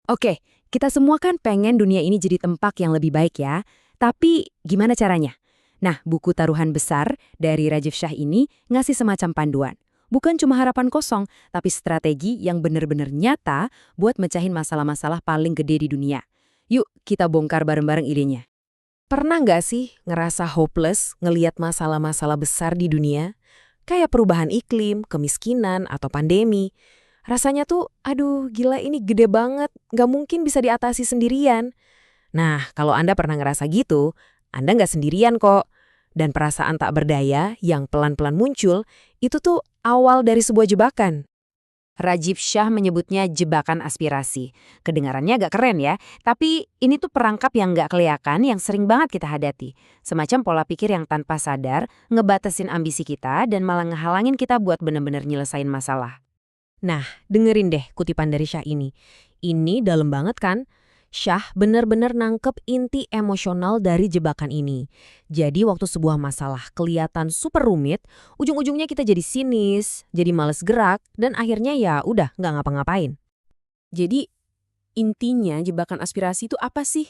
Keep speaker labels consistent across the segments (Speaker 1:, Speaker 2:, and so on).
Speaker 1: Oke, kita semua kan pengen dunia ini jadi tempat yang lebih baik ya. Tapi gimana caranya? Nah, buku taruhan besar dari Rajiv Shah ini ngasih semacam panduan. Bukan cuma harapan kosong, tapi strategi yang benar-benar nyata buat mecahin masalah-masalah paling gede di dunia. Yuk, kita bongkar bareng-bareng idenya.
Speaker 2: Pernah nggak sih ngerasa hopeless ngeliat masalah-masalah besar di dunia? Kayak perubahan iklim, kemiskinan, atau pandemi. Rasanya tuh, aduh gila ini gede banget, nggak mungkin bisa diatasi sendirian. Nah, kalau Anda pernah ngerasa gitu, Anda nggak sendirian kok. Dan perasaan tak berdaya yang pelan-pelan muncul, itu tuh awal dari sebuah jebakan.
Speaker 1: Rajiv Shah menyebutnya jebakan aspirasi. Kedengarannya agak keren ya, tapi ini tuh perangkap yang nggak kelihatan yang sering banget kita hadapi. Semacam pola pikir yang tanpa sadar, ngebatasin ambisi kita dan malah ngehalangin kita buat bener-bener nyelesain masalah.
Speaker 2: Nah, dengerin deh kutipan dari Syah ini. Ini dalam banget kan? Syah benar-benar nangkep inti emosional dari jebakan ini. Jadi waktu sebuah masalah kelihatan super rumit, ujung-ujungnya kita jadi sinis, jadi males gerak, dan akhirnya ya udah nggak ngapa-ngapain.
Speaker 3: Jadi, intinya jebakan aspirasi itu apa sih?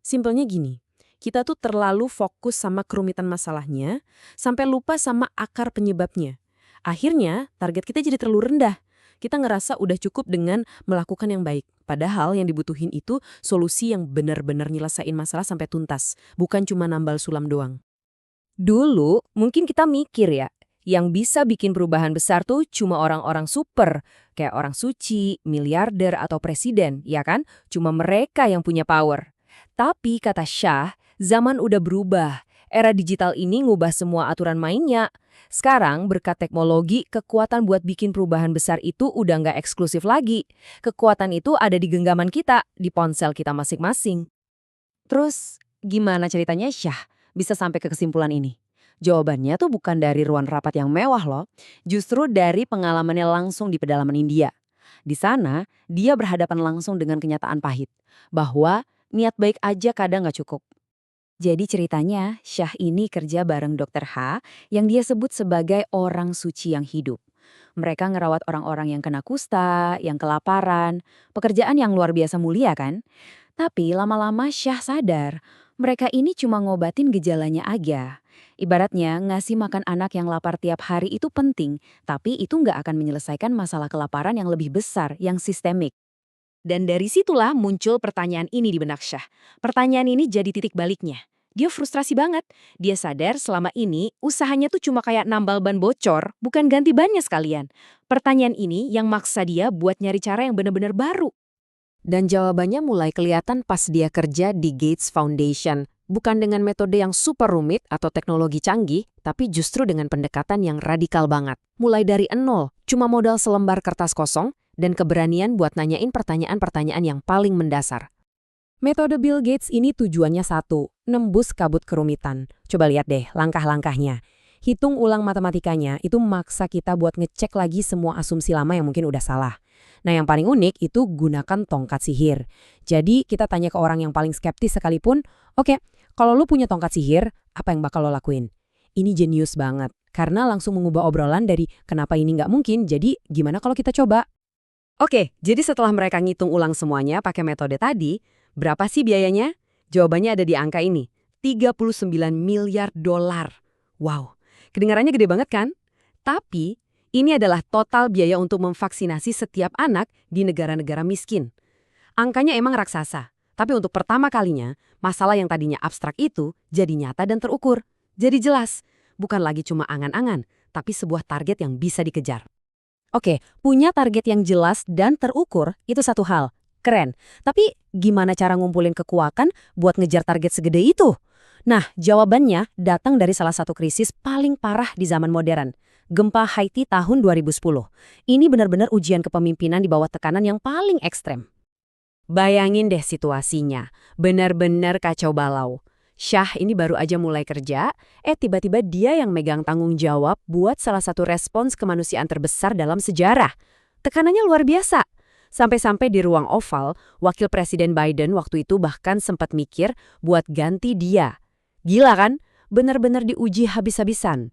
Speaker 3: Simpelnya gini, kita tuh terlalu fokus sama kerumitan masalahnya, sampai lupa sama akar penyebabnya. Akhirnya, target kita jadi terlalu rendah. Kita ngerasa udah cukup dengan melakukan yang baik. Padahal yang dibutuhin itu solusi yang benar-benar nyelesain masalah sampai tuntas, bukan cuma nambal sulam doang.
Speaker 1: Dulu, mungkin kita mikir ya, yang bisa bikin perubahan besar tuh cuma orang-orang super, kayak orang suci, miliarder, atau presiden, ya kan? Cuma mereka yang punya power. Tapi kata Shah, zaman udah berubah. Era digital ini ngubah semua aturan mainnya. Sekarang, berkat teknologi, kekuatan buat bikin perubahan besar itu udah nggak eksklusif lagi. Kekuatan itu ada di genggaman kita, di ponsel kita masing-masing. Terus, gimana ceritanya Syah bisa sampai ke kesimpulan ini? Jawabannya tuh bukan dari ruang rapat yang mewah loh, justru dari pengalamannya langsung di pedalaman India. Di sana, dia berhadapan langsung dengan kenyataan pahit, bahwa niat baik aja kadang nggak cukup. Jadi ceritanya, Syah ini kerja bareng Dokter H yang dia sebut sebagai orang suci yang hidup. Mereka ngerawat orang-orang yang kena kusta, yang kelaparan, pekerjaan yang luar biasa mulia kan? Tapi lama-lama Syah sadar, mereka ini cuma ngobatin gejalanya aja. Ibaratnya ngasih makan anak yang lapar tiap hari itu penting, tapi itu nggak akan menyelesaikan masalah kelaparan yang lebih besar, yang sistemik. Dan dari situlah muncul pertanyaan ini di benak Syah. Pertanyaan ini jadi titik baliknya. Dia frustrasi banget. Dia sadar selama ini usahanya tuh cuma kayak nambal ban bocor, bukan ganti bannya sekalian. Pertanyaan ini yang maksa dia buat nyari cara yang benar-benar baru.
Speaker 2: Dan jawabannya mulai kelihatan pas dia kerja di Gates Foundation. Bukan dengan metode yang super rumit atau teknologi canggih, tapi justru dengan pendekatan yang radikal banget. Mulai dari nol, cuma modal selembar kertas kosong, dan keberanian buat nanyain pertanyaan-pertanyaan yang paling mendasar. Metode Bill Gates ini tujuannya satu, nembus kabut kerumitan. Coba lihat deh langkah-langkahnya. Hitung ulang matematikanya, itu maksa kita buat ngecek lagi semua asumsi lama yang mungkin udah salah. Nah yang paling unik itu gunakan tongkat sihir. Jadi kita tanya ke orang yang paling skeptis sekalipun, oke, kalau lu punya tongkat sihir, apa yang bakal lo lakuin? Ini jenius banget, karena langsung mengubah obrolan dari kenapa ini nggak mungkin, jadi gimana kalau kita coba?
Speaker 1: Oke, jadi setelah mereka ngitung ulang semuanya pakai metode tadi, berapa sih biayanya? Jawabannya ada di angka ini, 39 miliar dolar. Wow, kedengarannya gede banget kan? Tapi, ini adalah total biaya untuk memvaksinasi setiap anak di negara-negara miskin. Angkanya emang raksasa, tapi untuk pertama kalinya, masalah yang tadinya abstrak itu jadi nyata dan terukur. Jadi jelas, bukan lagi cuma angan-angan, tapi sebuah target yang bisa dikejar. Oke, punya target yang jelas dan terukur itu satu hal. Keren. Tapi gimana cara ngumpulin kekuatan buat ngejar target segede itu? Nah, jawabannya datang dari salah satu krisis paling parah di zaman modern. Gempa Haiti tahun 2010. Ini benar-benar ujian kepemimpinan di bawah tekanan yang paling ekstrem. Bayangin deh situasinya. Benar-benar kacau balau. Syah ini baru aja mulai kerja, tiba-tiba dia yang megang tanggung jawab buat salah satu respons kemanusiaan terbesar dalam sejarah. Tekanannya luar biasa. Sampai-sampai di ruang oval, Wakil Presiden Biden waktu itu bahkan sempat mikir buat ganti dia. Gila kan? Benar-benar diuji habis-habisan.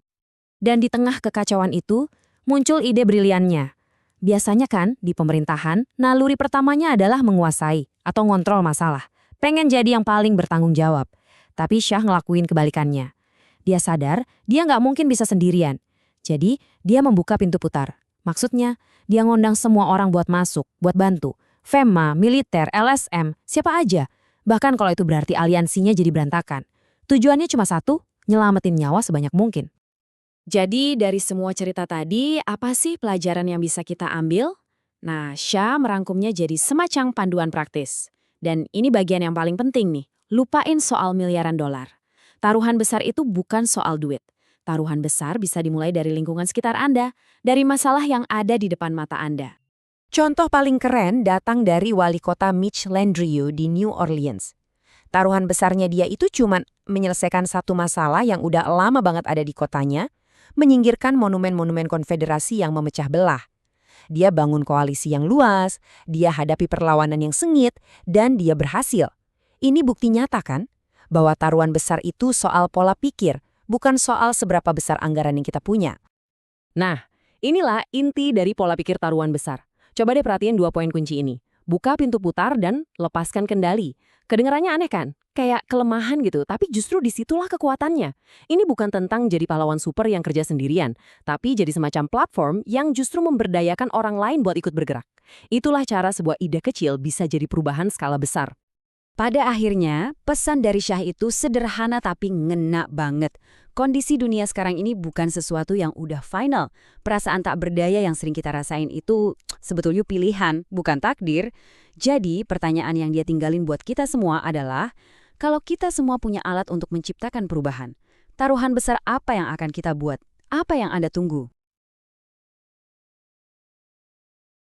Speaker 1: Dan di tengah kekacauan itu, muncul ide briliannya. Biasanya kan di pemerintahan, naluri pertamanya adalah menguasai atau ngontrol masalah. Pengen jadi yang paling bertanggung jawab. Tapi Shah ngelakuin kebalikannya. Dia sadar dia nggak mungkin bisa sendirian. Jadi dia membuka pintu putar. Maksudnya, dia ngundang semua orang buat masuk, buat bantu. FEMA, militer, LSM, siapa aja. Bahkan kalau itu berarti aliansinya jadi berantakan. Tujuannya cuma satu, nyelamatin nyawa sebanyak mungkin.
Speaker 3: Jadi dari semua cerita tadi, apa sih pelajaran yang bisa kita ambil? Nah, Shah merangkumnya jadi semacam panduan praktis. Dan ini bagian yang paling penting nih, lupain soal miliaran dolar. Taruhan besar itu bukan soal duit. Taruhan besar bisa dimulai dari lingkungan sekitar Anda, dari masalah yang ada di depan mata Anda.
Speaker 1: Contoh paling keren datang dari wali kota Mitch Landrieu di New Orleans. Taruhan besarnya dia itu cuma menyelesaikan satu masalah yang udah lama banget ada di kotanya, menyingkirkan monumen-monumen konfederasi yang memecah belah. Dia bangun koalisi yang luas, dia hadapi perlawanan yang sengit, dan dia berhasil. Ini bukti nyata kan? Bahwa taruhan besar itu soal pola pikir, bukan soal seberapa besar anggaran yang kita punya.
Speaker 3: Nah, inilah inti dari pola pikir taruhan besar. Coba deh perhatiin 2 poin kunci ini. Buka pintu putar dan lepaskan kendali. Kedengarannya aneh kan? Kayak kelemahan gitu, tapi justru disitulah kekuatannya. Ini bukan tentang jadi pahlawan super yang kerja sendirian, tapi jadi semacam platform yang justru memberdayakan orang lain buat ikut bergerak. Itulah cara sebuah ide kecil bisa jadi perubahan skala besar.
Speaker 2: Pada akhirnya, pesan dari Shah itu sederhana tapi ngena banget. Kondisi dunia sekarang ini bukan sesuatu yang udah final. Perasaan tak berdaya yang sering kita rasain itu sebetulnya pilihan, bukan takdir. Jadi, pertanyaan yang dia tinggalin buat kita semua adalah, kalau kita semua punya alat untuk menciptakan perubahan, taruhan besar apa yang akan kita buat? Apa yang Anda tunggu?